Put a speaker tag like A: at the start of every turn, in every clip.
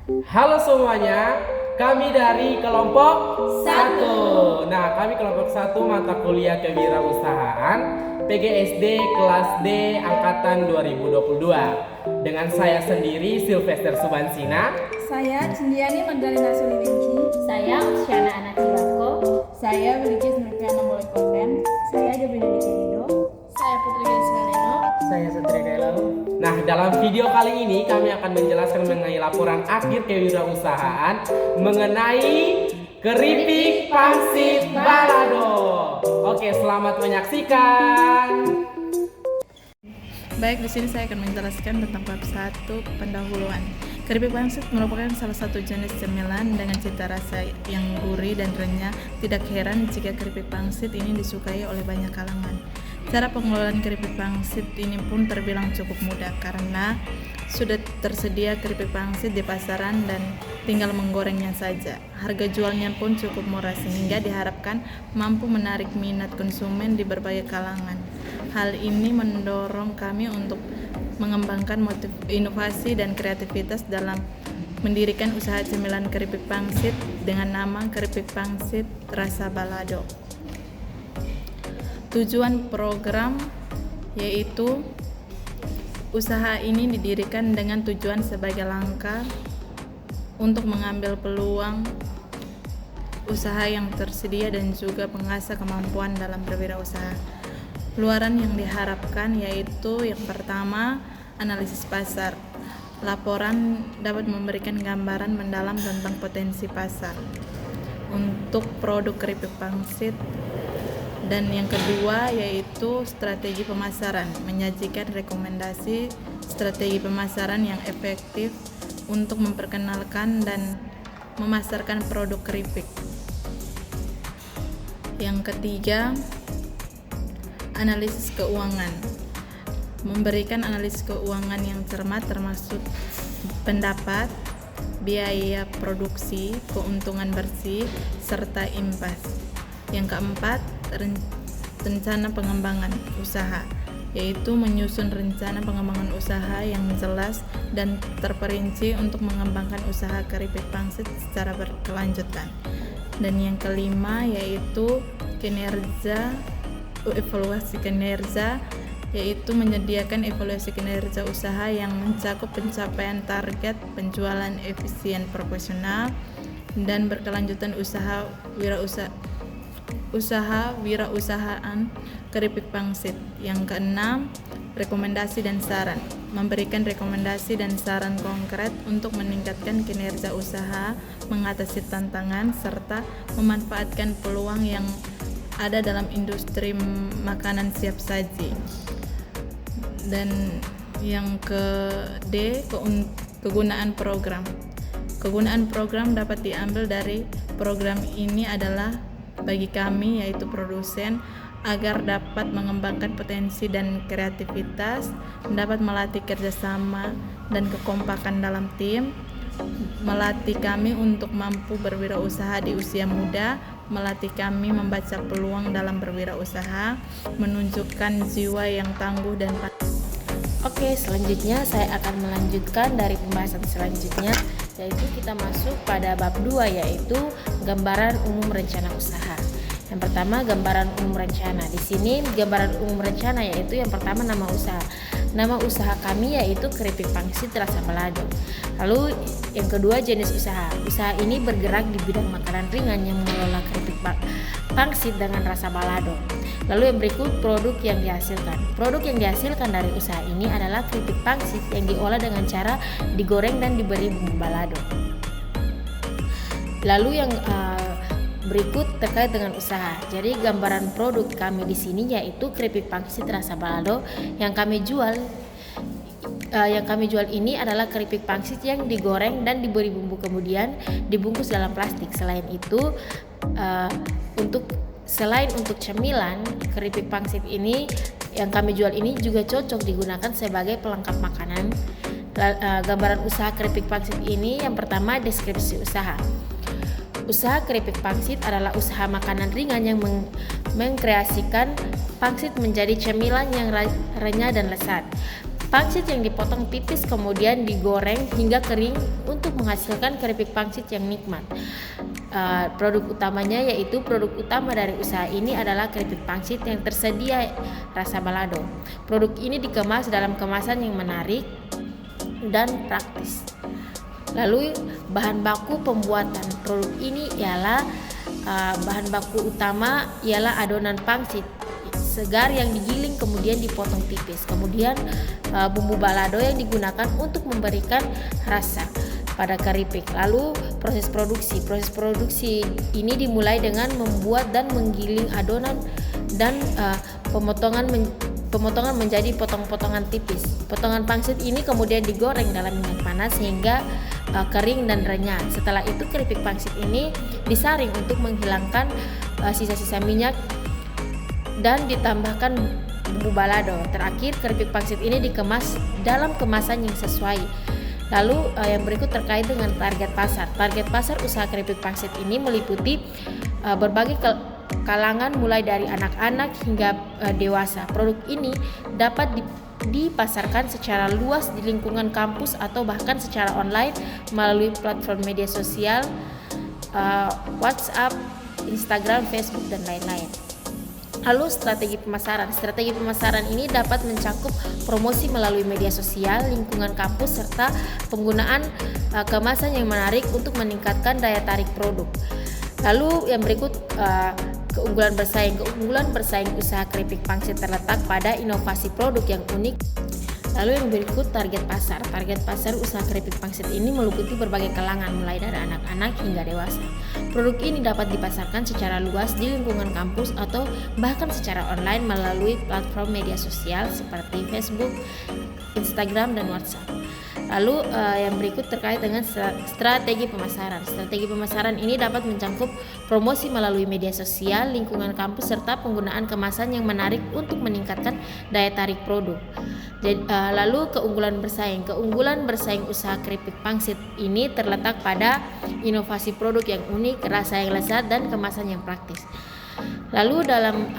A: Halo semuanya, kami dari kelompok 1. Nah, kami kelompok 1 mata kuliah kewirausahaan PGSD kelas D angkatan 2022. Dengan saya sendiri Sylvester Subansina.
B: Saya Cindiani Magdalena Suliwinci.
C: Saya Usyana Anatilako.
B: Saya Wilkis Nurfiana Molikonden.
C: Saya Debrina Dikerido.
B: Saya Putri Gansgaleno.
D: Saya Satria Gailalu.
A: Nah, dalam video kali ini kami akan menjelaskan mengenai laporan akhir kewirausahaan mengenai keripik pangsit balado. Oke, selamat menyaksikan.
B: Baik, di sini saya akan menjelaskan tentang bab 1 pendahuluan. Keripik pangsit merupakan salah satu jenis cemilan dengan cita rasa yang gurih dan renyah. Tidak heran jika keripik pangsit ini disukai oleh banyak kalangan. Cara pengelolaan keripik pangsit ini pun terbilang cukup mudah karena sudah tersedia keripik pangsit di pasaran dan tinggal menggorengnya saja. Harga jualnya pun cukup murah sehingga diharapkan mampu menarik minat konsumen di berbagai kalangan. Hal ini mendorong kami untuk mengembangkan inovasi dan kreativitas dalam mendirikan usaha cemilan keripik pangsit dengan nama Keripik Pangsit Rasa Balado. Tujuan program yaitu usaha ini didirikan dengan tujuan sebagai langkah untuk mengambil peluang usaha yang tersedia dan juga mengasah kemampuan dalam berwirausaha. Luaran yang diharapkan yaitu yang pertama, analisis pasar. Laporan dapat memberikan gambaran mendalam tentang potensi pasar untuk produk keripik pangsit. Dan yang kedua yaitu strategi pemasaran, menyajikan rekomendasi strategi pemasaran yang efektif untuk memperkenalkan dan memasarkan produk keripik. Yang ketiga, analisis keuangan, memberikan analisis keuangan yang cermat termasuk pendapat, biaya produksi, keuntungan bersih, serta impas. Yang keempat, rencana pengembangan usaha, yaitu menyusun rencana pengembangan usaha yang jelas dan terperinci untuk mengembangkan usaha keripik pangsit secara berkelanjutan. Dan yang kelima yaitu evaluasi kinerja, yaitu menyediakan evaluasi kinerja usaha yang mencakup pencapaian target penjualan efisien proporsional dan berkelanjutan usaha wirausahaan keripik pangsit. Yang keenam, rekomendasi dan saran, memberikan rekomendasi dan saran konkret untuk meningkatkan kinerja usaha, mengatasi tantangan, serta memanfaatkan peluang yang ada dalam industri makanan siap saji. Dan yang ke-D, kegunaan program. Kegunaan program dapat diambil dari program ini adalah bagi kami yaitu produsen agar dapat mengembangkan potensi dan kreativitas, dapat melatih kerjasama dan kekompakan dalam tim, melatih kami untuk mampu berwirausaha di usia muda, melatih kami membaca peluang dalam berwirausaha, menunjukkan jiwa yang tangguh dan
C: Oke, selanjutnya saya akan melanjutkan dari pembahasan selanjutnya, yaitu kita masuk pada bab 2 yaitu gambaran umum rencana usaha. Yang pertama, gambaran umum rencana. Di sini gambaran umum rencana yaitu yang pertama nama usaha. Nama usaha kami yaitu Keripik Pangsit Rasa Balado. Lalu yang kedua, jenis usaha. Usaha ini bergerak di bidang makanan ringan yang mengelola keripik pangsit dengan rasa balado. Lalu yang berikut produk yang dihasilkan. Produk yang dihasilkan dari usaha ini adalah keripik pangsit yang diolah dengan cara digoreng dan diberi bumbu balado. Lalu yang berikut terkait dengan usaha. Jadi gambaran produk kami di sini yaitu keripik pangsit rasa balado yang kami jual. Ini adalah keripik pangsit yang digoreng dan diberi bumbu kemudian dibungkus dalam plastik. Selain itu, selain untuk cemilan, keripik pangsit ini yang kami jual ini juga cocok digunakan sebagai pelengkap makanan. Gambaran usaha keripik pangsit ini yang pertama, deskripsi usaha. Usaha keripik pangsit adalah usaha makanan ringan yang mengkreasikan pangsit menjadi cemilan yang renyah dan lezat. Pangsit yang dipotong tipis kemudian digoreng hingga kering untuk menghasilkan keripik pangsit yang nikmat. Produk utamanya yaitu produk utama dari usaha ini adalah keripik pangsit yang tersedia rasa balado. Produk ini dikemas dalam kemasan yang menarik dan praktis. Lalu bahan baku pembuatan produk ini ialah bahan baku utama ialah adonan pangsit segar yang digiling kemudian dipotong tipis. Kemudian bumbu balado yang digunakan untuk memberikan rasa pada keripik. Lalu proses produksi ini dimulai dengan membuat dan menggiling adonan dan pemotongan menjadi potong-potongan tipis. Potongan pangsit ini kemudian digoreng dalam minyak panas hingga kering dan renyah. Setelah itu keripik pangsit ini disaring untuk menghilangkan sisa-sisa minyak dan ditambahkan bumbu balado. Terakhir, keripik pangsit ini dikemas dalam kemasan yang sesuai. Lalu yang berikut terkait dengan target pasar. Target pasar usaha keripik pangsit ini meliputi berbagai kalangan mulai dari anak-anak hingga dewasa. Produk ini dapat dipasarkan secara luas di lingkungan kampus atau bahkan secara online melalui platform media sosial, WhatsApp, Instagram, Facebook, dan lain-lain. Lalu strategi pemasaran ini dapat mencakup promosi melalui media sosial, lingkungan kampus, serta penggunaan kemasan yang menarik untuk meningkatkan daya tarik produk. Lalu yang berikut keunggulan bersaing usaha keripik pangsit terletak pada inovasi produk yang unik. Lalu yang berikut target pasar usaha keripik pangsit ini meliputi berbagai kalangan mulai dari anak-anak hingga dewasa. Produk ini dapat dipasarkan secara luas di lingkungan kampus atau bahkan secara online melalui platform media sosial seperti Facebook, Instagram, dan WhatsApp. Lalu yang berikut terkait dengan strategi pemasaran. Strategi pemasaran ini dapat mencakup promosi melalui media sosial, lingkungan kampus, serta penggunaan kemasan yang menarik untuk meningkatkan daya tarik produk. Lalu keunggulan bersaing usaha keripik pangsit ini terletak pada inovasi produk yang unik, rasa yang lezat, dan kemasan yang praktis. Lalu dalam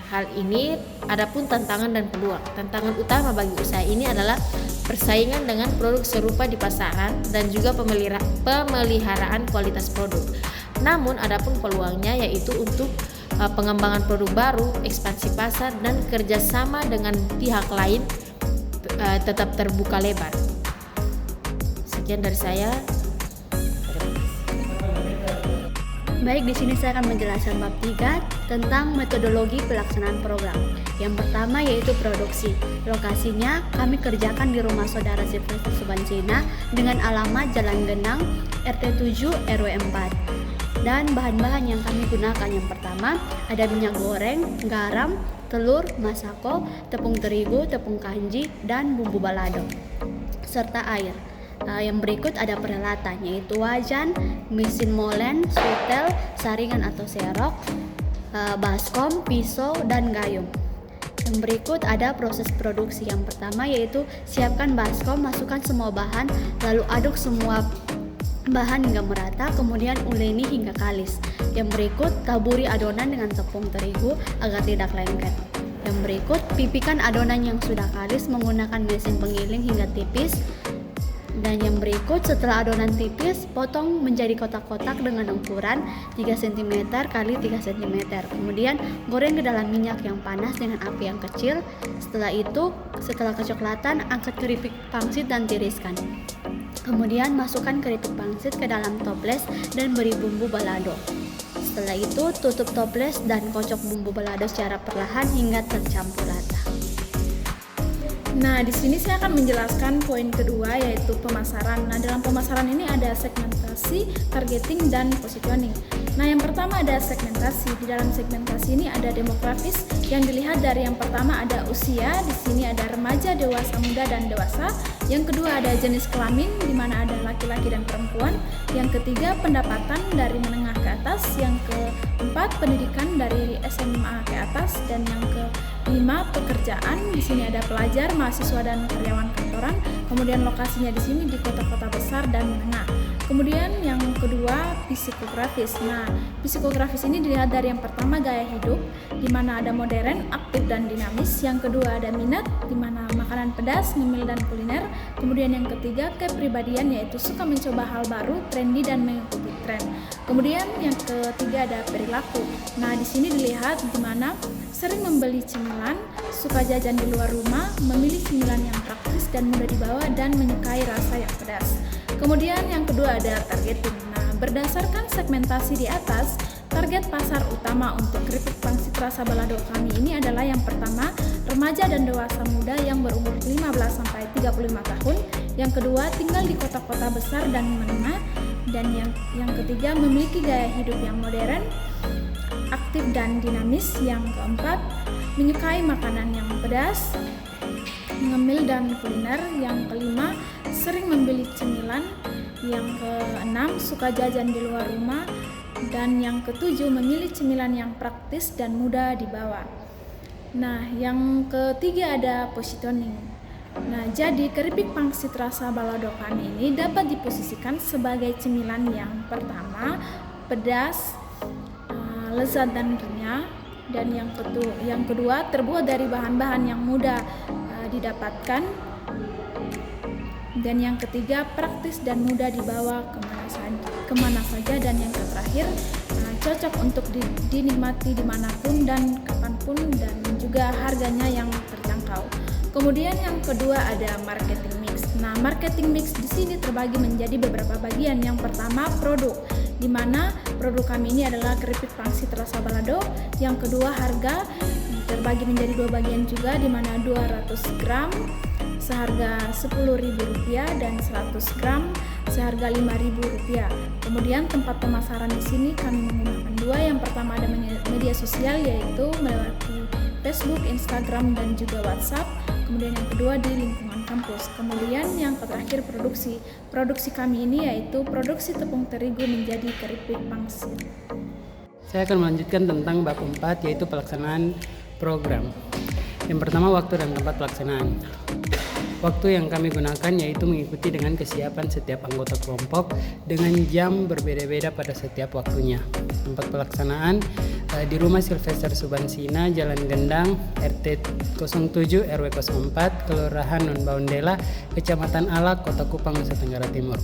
C: hal ini adapun tantangan dan peluang. Tantangan utama bagi usaha ini adalah persaingan dengan produk serupa di pasaran dan juga pemeliharaan kualitas produk. Namun adapun peluangnya yaitu untuk pengembangan produk baru, ekspansi pasar, dan kerjasama dengan pihak lain tetap terbuka lebar. Sekian dari saya.
D: Baik, di sini saya akan menjelaskan bab 3 tentang metodologi pelaksanaan program. Yang pertama yaitu produksi. Lokasinya kami kerjakan di rumah saudara Silvester Subansina dengan alamat Jalan Genang, RT 7 RW 4. Dan bahan-bahan yang kami gunakan yang pertama ada minyak goreng, garam, telur, masako, tepung terigu, tepung kanji, dan bumbu balado serta air. Yang berikut ada peralatan yaitu wajan, mesin molen, sutel, saringan atau serok, baskom, pisau, dan gayung. Yang berikut ada proses produksi. Yang pertama yaitu siapkan baskom, masukkan semua bahan, lalu aduk semua bahan hingga merata, kemudian uleni hingga kalis. Yang berikut taburi adonan dengan tepung terigu agar tidak lengket. Yang berikut pipihkan adonan yang sudah kalis menggunakan mesin penggiling hingga tipis. Dan yang berikut setelah adonan tipis, potong menjadi kotak-kotak dengan ukuran 3 cm x 3 cm. Kemudian goreng ke dalam minyak yang panas dengan api yang kecil. Setelah itu, setelah kecoklatan, angkat keripik pangsit dan tiriskan. Kemudian masukkan keripik pangsit ke dalam toples dan beri bumbu balado. Setelah itu, tutup toples dan kocok bumbu balado secara perlahan hingga tercampur rata.
E: Nah, di sini saya akan menjelaskan poin kedua yaitu pemasaran. Nah, dalam pemasaran ini ada segmentasi, targeting, dan positioning. Nah, yang pertama ada segmentasi. Di dalam segmentasi ini ada demografis yang dilihat dari yang pertama ada usia, di sini ada remaja, dewasa, muda, dan dewasa. Yang kedua ada jenis kelamin, di mana ada laki-laki dan perempuan. Yang ketiga pendapatan dari menengah ke atas. Yang keempat pendidikan dari SMA ke atas, dan yang kelima pekerjaan. Di sini ada pelajar, mahasiswa, dan karyawan kantoran. Kemudian lokasinya di sini di kota-kota besar dan menengah. Kemudian yang kedua psikografis. Nah, psikografis ini dilihat dari yang pertama gaya hidup, di mana ada modern, aktif dan dinamis. Yang kedua ada minat, di mana makanan pedas, ngemil dan kuliner. Kemudian yang ketiga kepribadian, yaitu suka mencoba hal baru, trendy dan mengikuti tren. Kemudian yang ketiga ada perilaku. Nah, di sini dilihat di mana sering membeli cemilan, suka jajan di luar rumah, memilih cemilan yang praktis dan mudah dibawa, dan menyukai rasa yang pedas. Kemudian yang kedua ada targeting. Nah, berdasarkan segmentasi di atas, target pasar utama untuk keripik pangsit rasa balado kami ini adalah yang pertama, remaja dan dewasa muda yang berumur 15-35 tahun. Yang kedua, tinggal di kota-kota besar dan menengah. Dan yang ketiga, memiliki gaya hidup yang modern, aktif dan dinamis. Yang keempat, menyukai makanan yang pedas, ngemil dan kuliner. Yang kelima, sering membeli cemilan. Yang keenam, suka jajan di luar rumah. Dan yang ketujuh, memilih cemilan yang praktis dan mudah dibawa. Nah, yang ketiga ada positioning. Nah, jadi keripik pangsit rasa balado kami ini dapat diposisikan sebagai cemilan yang pertama, pedas, lezat dan renyah. Dan yang kedua, terbuat dari bahan-bahan yang mudah didapatkan. Dan yang ketiga, praktis dan mudah dibawa kemana saja. Dan yang terakhir, cocok untuk dinikmati dimanapun dan kapanpun, dan juga harganya yang terjangkau. Kemudian yang kedua ada marketing mix. Nah, marketing mix di sini terbagi menjadi beberapa bagian. Yang pertama, produk, di mana produk kami ini adalah keripik pangsit rasa balado. Yang kedua, harga terbagi menjadi dua bagian juga, di mana 200 gram seharga Rp10.000 dan 100 gram seharga Rp5.000. Kemudian tempat pemasaran di sini kami menggunakan dua. Yang pertama ada media sosial, yaitu melewati Facebook, Instagram dan juga WhatsApp. Kemudian yang kedua di lingkungan kampus. Kemudian yang terakhir produksi. Produksi kami ini yaitu produksi tepung terigu menjadi keripik pangsit.
F: Saya akan melanjutkan tentang bab 4, yaitu pelaksanaan program. Yang pertama, waktu dan tempat pelaksanaan. Waktu yang kami gunakan yaitu mengikuti dengan kesiapan setiap anggota kelompok dengan jam berbeda-beda pada setiap waktunya. Tempat pelaksanaan di Rumah Sylvester Subansina, Jalan Gendang, RT 07 RW 04, Kelurahan Non Baundela, Kecamatan Alak, Kota Kupang, Nusa Tenggara Timur.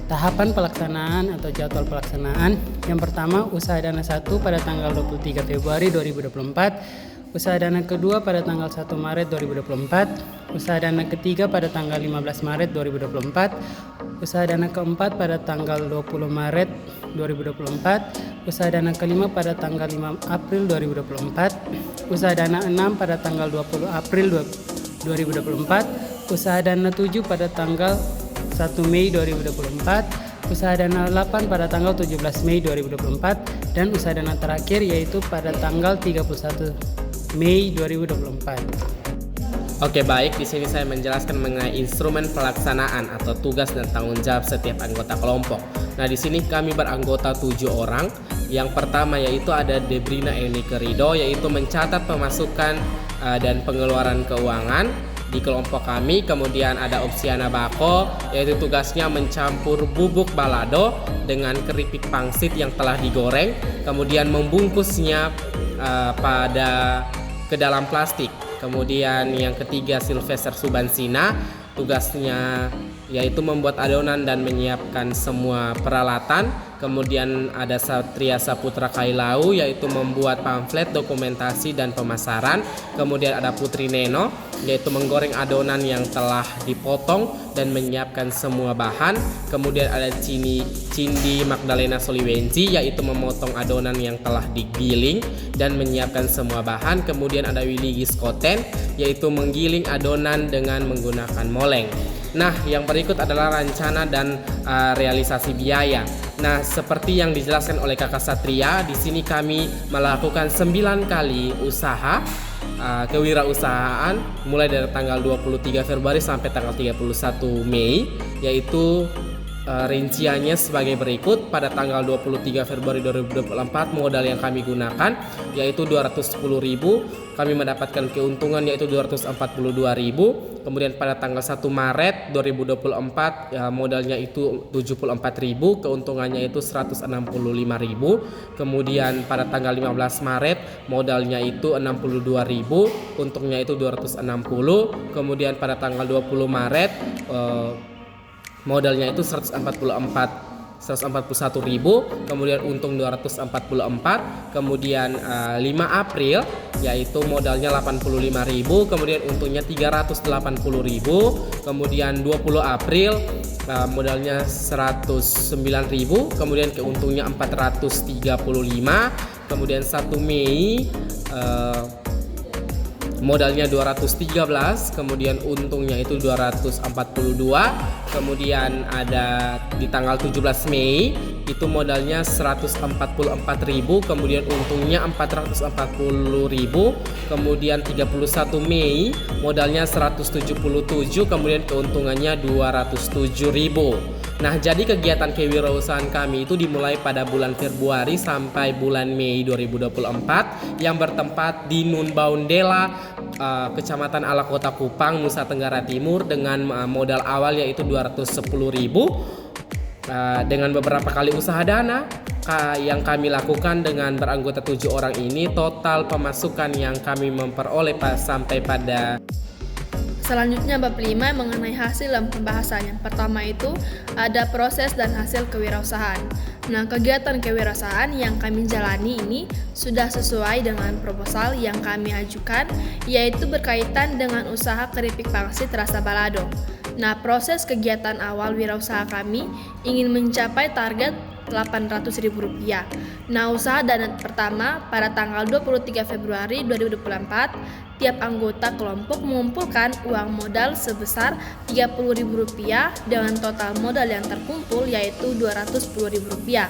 F: Tahapan pelaksanaan atau jadwal pelaksanaan. Yang pertama, usaha dana 1 pada tanggal 23 Februari 2024. Usaha dana kedua pada tanggal 1 Maret 2024, usaha dana ketiga pada tanggal 15 Maret 2024, usaha dana keempat pada tanggal 20 Maret 2024, usaha dana kelima pada tanggal 5 April 2024, usaha dana 6 pada tanggal 20 April 2024, usaha dana 7 pada tanggal 1 Mei 2024, usaha dana 8 pada tanggal 17 Mei 2024, dan usaha dana terakhir yaitu pada tanggal 31 Mei 2024.
A: Oke, baik. Di sini saya menjelaskan mengenai instrumen pelaksanaan atau tugas dan tanggung jawab setiap anggota kelompok. Nah, di sini kami beranggota 7 orang. Yang pertama yaitu ada Debrina Enike Rido, yaitu mencatat pemasukan dan pengeluaran keuangan di kelompok kami. Kemudian ada Opsiana Bako, yaitu tugasnya mencampur bubuk balado dengan keripik pangsit yang telah digoreng, kemudian membungkusnya ke dalam plastik. Kemudian yang ketiga Sylvester Subansina, tugasnya yaitu membuat adonan dan menyiapkan semua peralatan. Kemudian ada Satria Saputra Kailau, yaitu membuat pamflet, dokumentasi dan pemasaran. Kemudian ada Putri Neno, yaitu menggoreng adonan yang telah dipotong dan menyiapkan semua bahan. Kemudian ada Cindi Magdalena Soliwenci, yaitu memotong adonan yang telah digiling dan menyiapkan semua bahan. Kemudian ada Willy Giskoten, yaitu menggiling adonan dengan menggunakan moleng. Nah, yang berikut adalah rencana dan realisasi biaya. Nah, seperti yang dijelaskan oleh Kakak Satria, di sini kami melakukan 9 kali usaha kewirausahaan mulai dari tanggal 23 Februari sampai tanggal 31 Mei, yaitu rinciannya sebagai berikut. Pada tanggal 23 Februari 2024 modal yang kami gunakan yaitu 210.000, kami mendapatkan keuntungan yaitu 242.000. Kemudian pada tanggal 1 Maret 2024 modalnya itu 74.000, keuntungannya itu 165.000. Kemudian pada tanggal 15 Maret modalnya itu 62.000, untungnya itu 260. Kemudian pada tanggal 20 Maret modalnya itu 141.000, kemudian untung 244. Kemudian 5 April yaitu modalnya 85.000, kemudian untungnya 380.000. Kemudian 20 April modalnya 109.000, kemudian keuntungnya 435. Kemudian 1 Mei modalnya 213, kemudian untungnya itu 242. Kemudian ada di tanggal 17 Mei itu modalnya 144.000, kemudian untungnya 440.000. Kemudian 31 Mei modalnya 177, kemudian keuntungannya 207.000. Nah, jadi kegiatan kewirausahaan kami itu dimulai pada bulan Februari sampai bulan Mei 2024 yang bertempat di Nunbaundela, Kecamatan Ala Kota Kupang, Nusa Tenggara Timur, dengan modal awal yaitu 210.000. Dengan beberapa kali usaha dana yang kami lakukan dengan beranggota 7 orang ini, total pemasukan yang kami memperoleh sampai pada
E: Selanjutnya bab 5 mengenai hasil dan pembahasan. Yang pertama itu ada proses dan hasil kewirausahaan. Nah, kegiatan kewirausahaan yang kami jalani ini sudah sesuai dengan proposal yang kami ajukan, yaitu berkaitan dengan usaha keripik pangsit rasa balado. Nah, proses kegiatan awal wirausaha kami ingin mencapai target Rp800.000. Nah, usaha dana pertama pada tanggal 23 Februari 2024, tiap anggota kelompok mengumpulkan uang modal sebesar Rp30.000 dengan total modal yang terkumpul yaitu Rp210.000.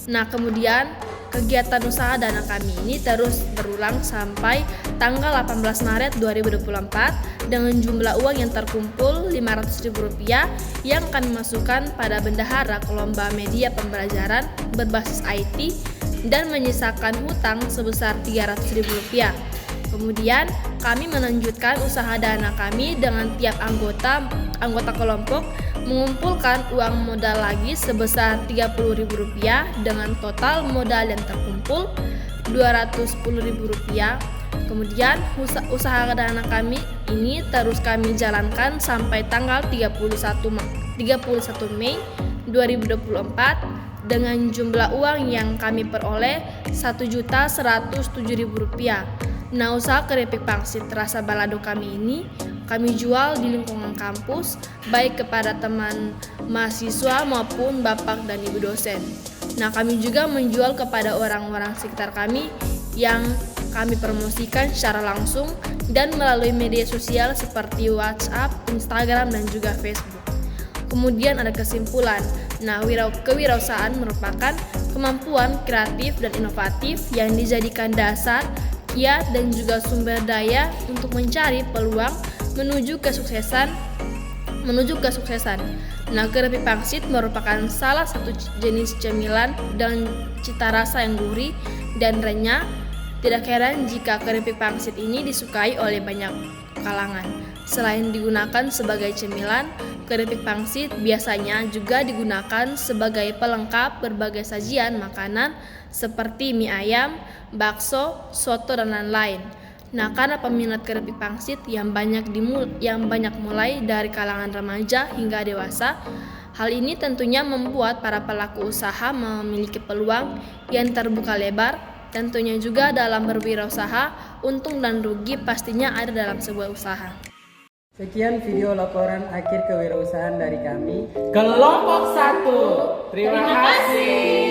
E: Nah, kemudian kegiatan usaha dana kami ini terus berulang sampai tanggal 18 Maret 2024 dengan jumlah uang yang terkumpul Rp500.000 yang kami masukkan pada bendahara lomba media pembelajaran berbasis IT dan menyisakan hutang sebesar Rp300.000. Kemudian kami melanjutkan usaha dana kami dengan tiap anggota kelompok mengumpulkan uang modal lagi sebesar Rp30.000 dengan total modal yang terkumpul Rp210.000. Kemudian usaha dana kami ini terus kami jalankan sampai tanggal 31 Mei 2024 dengan jumlah uang yang kami peroleh Rp1.107.000. Nah, usaha keripik pangsit rasa balado kami ini kami jual di lingkungan kampus, baik kepada teman mahasiswa maupun bapak dan ibu dosen. Nah, kami juga menjual kepada orang-orang sekitar kami yang kami promosikan secara langsung dan melalui media sosial seperti WhatsApp, Instagram, dan juga Facebook. Kemudian ada kesimpulan. Nah, kewirausahaan merupakan kemampuan kreatif dan inovatif yang dijadikan dasar, kiat, dan juga sumber daya untuk mencari peluang menuju kesuksesan. Nah, keripik pangsit merupakan salah satu jenis cemilan dengan cita rasa yang gurih dan renyah. Tidak heran jika keripik pangsit ini disukai oleh banyak kalangan. Selain digunakan sebagai cemilan, keripik pangsit biasanya juga digunakan sebagai pelengkap berbagai sajian makanan seperti mie ayam, bakso, soto, dan lain-lain. Nah, karena peminat keripik pangsit yang banyak mulai dari kalangan remaja hingga dewasa, hal ini tentunya membuat para pelaku usaha memiliki peluang yang terbuka lebar. Tentunya juga dalam berwirausaha, untung dan rugi pastinya ada dalam sebuah usaha.
F: Sekian video laporan akhir kewirausahaan dari kami.
A: Kelompok 1. Terima kasih.